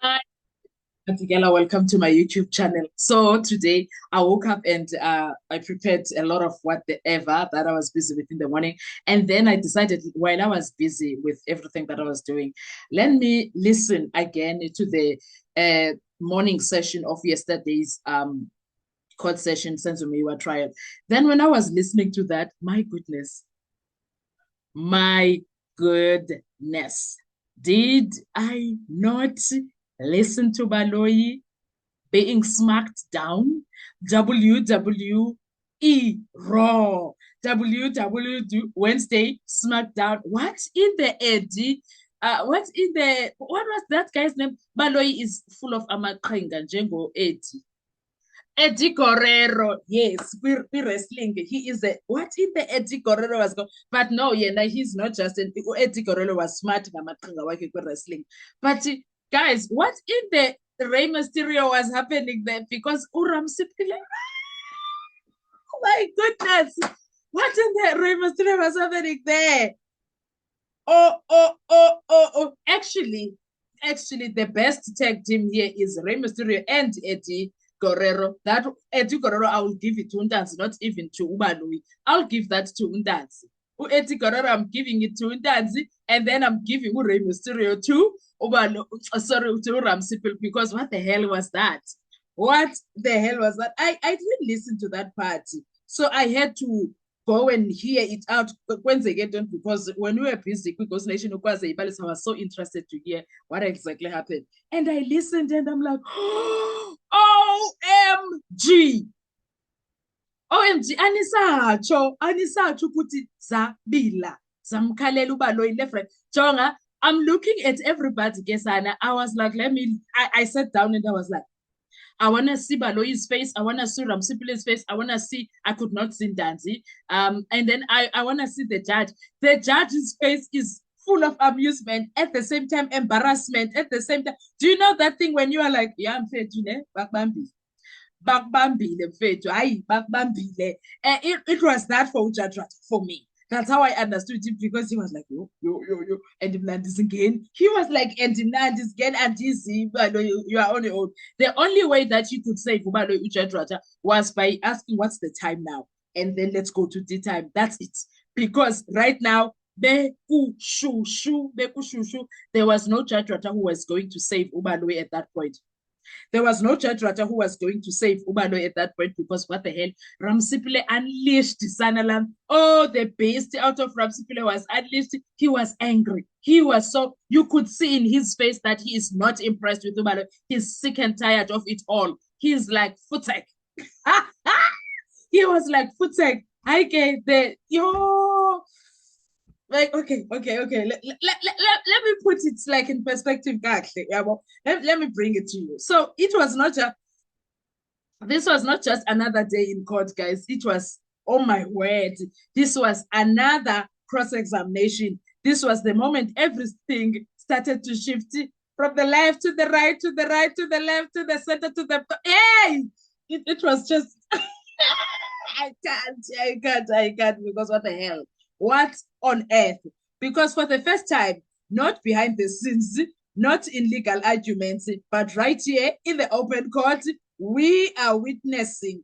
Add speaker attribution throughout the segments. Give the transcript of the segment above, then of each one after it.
Speaker 1: Hi, Atigela, welcome to my YouTube channel. So today I woke up and I prepared a lot of whatever that I was busy with in the morning. And then I decided while I was busy with everything that I was doing, let me listen again to the morning session of yesterday's court session, Senzomiwa trial. Then when I was listening to that, my goodness, did I not listen to Baloyi being smacked down? WWE Raw, WWE Wednesday SmackDown. What in the Eddie? What was that guy's name? Baloyi is full of amaqhinga njengo Eddie. Eddie Guerrero, yes, we're wrestling. He is a what in the Eddie Guerrero was going, but no, yeah, no, he's not just an Eddie Guerrero was smart wrestling. But guys, what in the Rey Mysterio was happening there? Because Uram Sipile, oh my goodness, what in the Rey Mysterio was happening there? Oh. Actually, the best tag team here is Rey Mysterio and Eddie Guerrero. That Eddie Guerrero, I will give it to Undanzi, not even to Ubalui. I'll give that to Undanzi. Eddie Guerrero, I'm giving it to Undanzi, and then I'm giving Rey Mysterio to Ubalu, sorry, to Ramsipil, because what the hell was that? What the hell was that? I didn't listen to that party. So I had to go and hear it out when they get done, because when we were busy, because Nation I was so interested to hear what exactly happened. And I listened and I'm like, OMG. OMG, anisatsho ukuthi zabila zamkhalela ubaloyi left right. Jonga, I'm looking at everybody, Gesana. I was like, I sat down and I was like, I want to see Baloyi's face. I want to see Ramsipile's face. I want to see, I could not see Danzi. And then I want to see the judge. The judge's face is full of amusement, at the same time, embarrassment, at the same time. Do you know that thing when you are like, yeah, I'm fair, Bakbambi. Bakbambile, mfethu. Hayi, bakbambile. It was that for Ujadra, for me. That's how I understood him, because he was like, yo. And Mnandis again. He was like, and Mnandis again, and you are on your own. The only way that you could say Gubalo Ujadrata was by asking, what's the time now? And then let's go to the time. That's it. Because right now, there was no Jadrata who was going to save Ubalo at that point. There was no Judge Rata who was going to save Ubalo at that point, because what the hell? Ramsipile unleashed Sanalam. Oh, the beast out of Ramsipile was unleashed. He was angry. He was so, you could see in his face that he is not impressed with Ubalo. He's sick and tired of it all. He's like, Futek. He was like, Futek. I get the, yo, like, okay. Let me put it like in perspective. Let me bring it to you. So this was not just another day in court, guys. It was, oh my word, this was another cross-examination. This was the moment everything started to shift from the left to the right, to the right, to the left, to the center, to the, hey, it was just, I can't, because what the hell? What on earth? Because for the first time, not behind the scenes, not in legal arguments, but right here in the open court, we are witnessing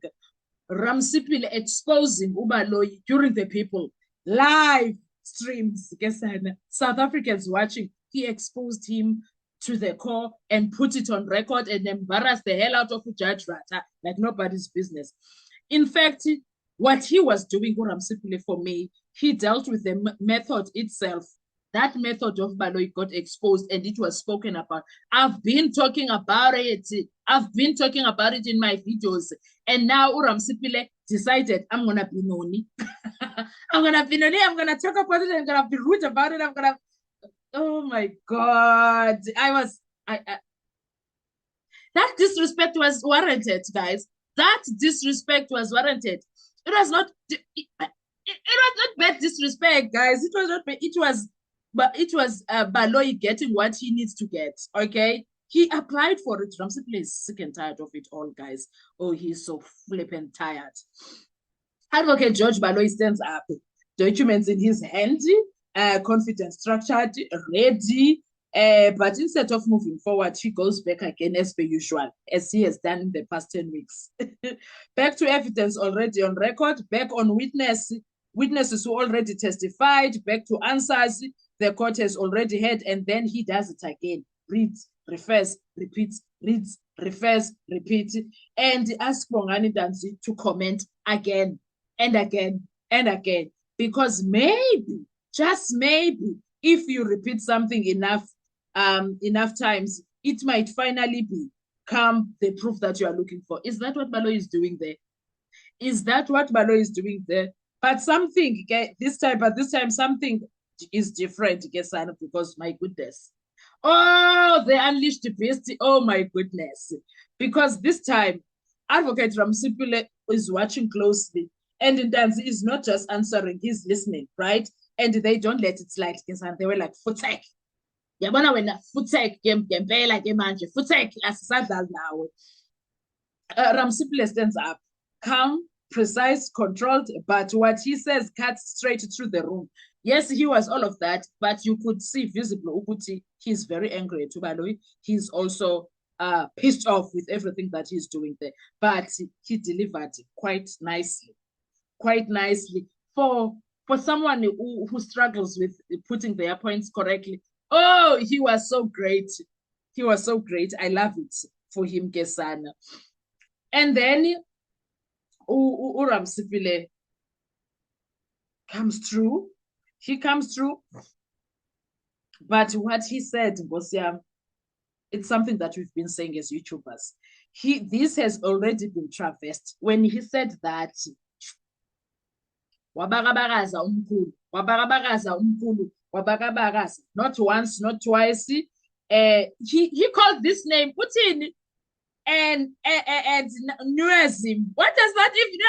Speaker 1: Ramsipil exposing Ubaloyi during the people. Live streams, South Africans watching. He exposed him to the core and put it on record and embarrassed the hell out of Judge Rata like nobody's business. In fact, what he was doing, Ramsipile, for me, he dealt with the method itself. That method of Baloyi got exposed and it was spoken about. I've been talking about it. I've been talking about it in my videos. And now Ramsipile decided, I'm going to be Noni. I'm going to be Noni. I'm going to talk about it. I'm going to be rude about it. I'm going to, oh my God. That disrespect was warranted, guys. That disrespect was warranted. It was not bad disrespect, guys. It was not bad. It was Baloyi getting what he needs to get. Okay, he applied for it. Ramsey is sick and tired of it all, guys. Oh, he's so flippant tired. Advocate George Baloyi stands up, documents in his hand, confident, structured, ready. But instead of moving forward, he goes back again as per usual, as he has done in the past 10 weeks. Back to evidence already on record, back on witnesses who already testified, back to answers the court has already had, and then he does it again. Reads, refers, repeats, reads, refers, repeats, and asks Bongani Ntanzi to comment again and again and again. Because maybe, just maybe, if you repeat something enough times, it might finally become the proof that you are looking for. Is that what Baloyi is doing there? Is that what Baloyi is doing there? But something, this time something is different, because my goodness. Oh, the unleashed beast. Oh my goodness. Because this time, Advocate Ramsipule is watching closely. And Ntanzi is not just answering, he's listening, right? And they don't let it slide. They were like, Futek. Yabona wena Futek ngempela ke manje. Futek asisadlali nawe. Ramsipule stands up, calm, precise, controlled, but what he says cuts straight through the room. Yes, he was all of that, but you could see visibly Uguti, he's very angry at Baloyi. He's also pissed off with everything that he's doing there. But he delivered quite nicely for someone who struggles with putting their points correctly. Oh, he was so great. He was so great. I love it for him, Kesana. And then Ramsipile comes through. He comes through. But what he said, Bosia, it's something that we've been saying as YouTubers. This has already been traversed. When he said that, Wabarabaraza umkulu, wabarabaraza umkulu, wabarabaraza, not once, not twice. He called this name, Putin, and Nuazim. What does that even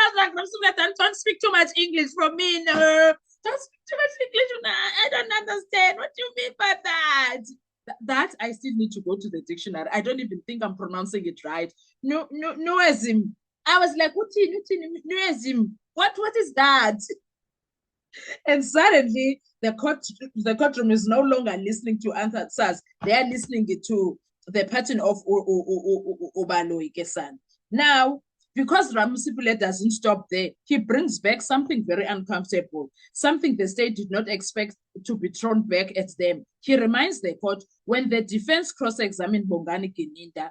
Speaker 1: don't speak too much English from me? No, don't speak too much English. I don't understand. What do you mean by that? That I still need to go to the dictionary. I don't even think I'm pronouncing it right. Nuazim. I was like, Nuazim. What is that? And suddenly the courtroom is no longer listening to answers. They are listening to the pattern of Baloyi Kesan. Now, because Ramsipule doesn't stop there, he brings back something very uncomfortable, something the state did not expect to be thrown back at them. He reminds the court when the defense cross-examined Bongani Geninda.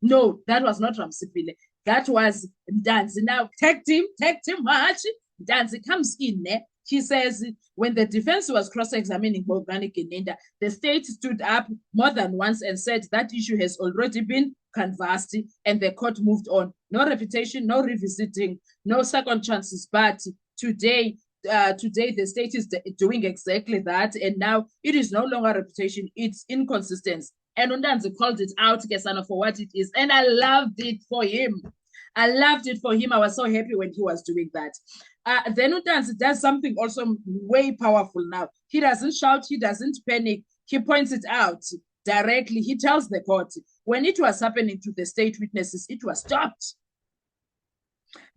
Speaker 1: No, that was not Ramsipule. That was Ntanzi. Now, tagged him much. Ntanzi comes in there. He says, when the defense was cross-examining Bongani Geninda, the state stood up more than once and said that issue has already been canvassed, and the court moved on. No reputation, no revisiting, no second chances. But today the state is doing exactly that, and now it is no longer reputation, it's inconsistency. And Ntanzi called it out, Kesana, for what it is. And I loved it for him. I was so happy when he was doing that. Then Ntanzi does something also way powerful now. He doesn't shout, he doesn't panic. He points it out directly. He tells the court, when it was happening to the state witnesses, it was stopped.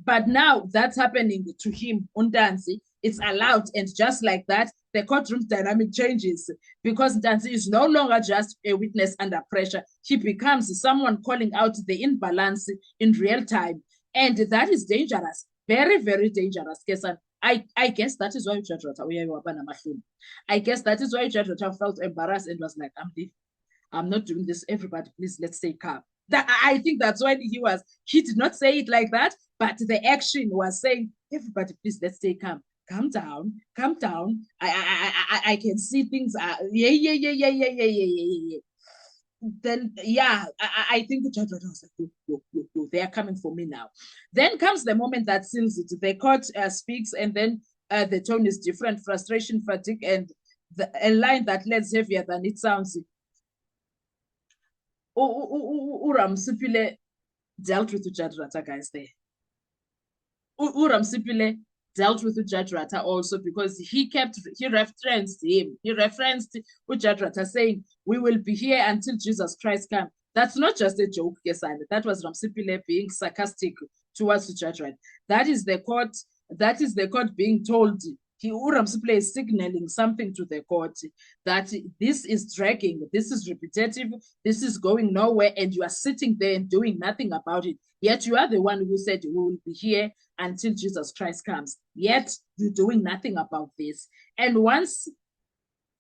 Speaker 1: But now that's happening to him, Ntanzi. It's allowed, and just like that, the courtroom dynamic changes, because Ntanzi is no longer just a witness under pressure. He becomes someone calling out the imbalance in real time, and that is dangerous, very, very dangerous. I guess that is why Judge Rata, I guess that is why Judge Rata felt embarrassed and was like, I'm not doing this. Everybody, please, let's stay calm. I think that's why he did not say it like that, but the action was saying, everybody, please, let's stay calm. Calm down. I can see things are yeah. Then I think the judge was like, look, they are coming for me now. Then comes the moment that seals it. The court speaks, and then the tone is different, frustration, fatigue, and a line that lands heavier than it sounds. Ramsipule dealt with the Judge Rata guys there. Ramsipule dealt with Judge Rata also, because he referenced him. He referenced Judge Rata saying, we will be here until Jesus Christ comes. That's not just a joke, Kesana. That was Ramsipule being sarcastic towards Judge Rata. That is the court being told Ramsipilay is signaling something to the court that this is dragging, this is repetitive, this is going nowhere, and you are sitting there and doing nothing about it. Yet you are the one who said we will be here until Jesus Christ comes. Yet you're doing nothing about this. And once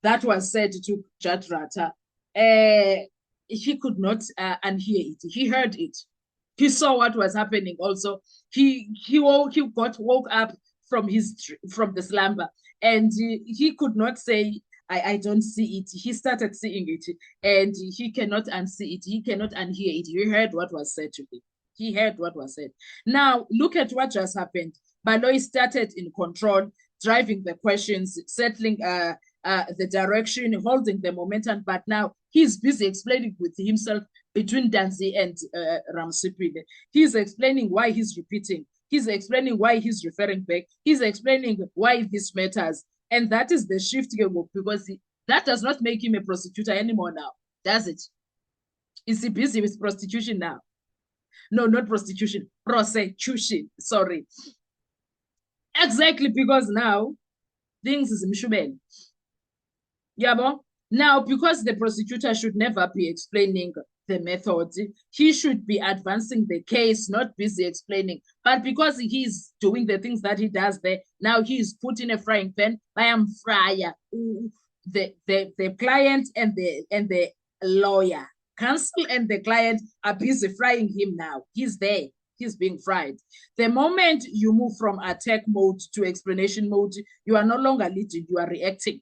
Speaker 1: that was said to Judge Rata, he could not unhear it. He heard it. He saw what was happening. Also, he woke up from the slumber, and he could not say, I don't see it. He started seeing it, and he cannot unsee it. He cannot unhear it. He heard what was said to him. He heard what was said. Now, look at what just happened. Baloyi started in control, driving the questions, settling the direction, holding the momentum, but now he's busy explaining with himself between Danzi and Ramsipilay. He's explaining why he's repeating. He's explaining why he's referring back. He's explaining why this matters. And that is the shift, because that does not make him a prosecutor anymore now, does it? Is he busy with prostitution now? No, not prostitution, prosecution, sorry. Exactly, because now things is mshubel. Yabo? Now, because the prosecutor should never be explaining the method, he should be advancing the case, not busy explaining. But because he's doing the things that he does there, now he's put in a frying pan. I am fryer. The client and the lawyer, counsel and the client are busy frying him now. He's there. He's being fried. The moment you move from attack mode to explanation mode, you are no longer leading, you are reacting.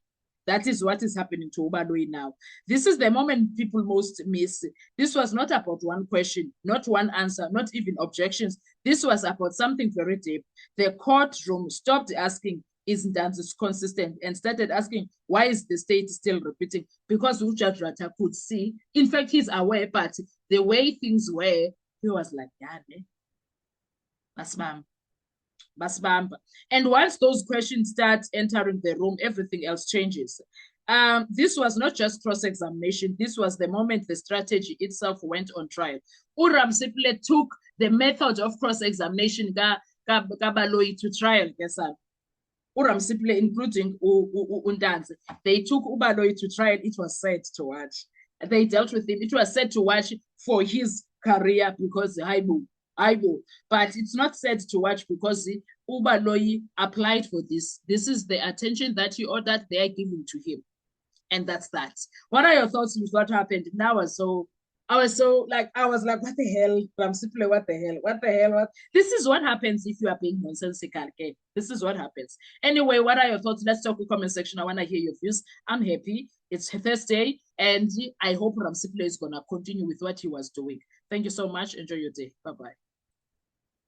Speaker 1: That is what is happening to Ubaloyi now. This is the moment people most miss. This was not about one question, not one answer, not even objections. This was about something very deep. The courtroom stopped asking, isn't that consistent, and started asking, why is the state still repeating? Because Judge Rata could see, in fact, he's aware, but the way things were, he was like, yeah, Basbam. And once those questions start entering the room, everything else changes. This was not just cross-examination. This was the moment the strategy itself went on trial. Ramsipilay took the method of cross-examination Baloyi to trial. Ramsipilay, including Undanzi, they took Baloyi to trial. It was said to watch. They dealt with him. It was said to watch for his career because I will, but it's not said to watch because Baloyi applied for this. This is the attention that he ordered they are giving to him. And that's that. What are your thoughts with what happened? Now I was like, what the hell? Ramsipilay, what the hell? This is what happens if you are being nonsensical, okay? This is what happens. Anyway, what are your thoughts? Let's talk in the comment section. I want to hear your views. I'm happy. It's Thursday, and I hope Ramsipilay is going to continue with what he was doing. Thank you so much. Enjoy your day. Bye-bye.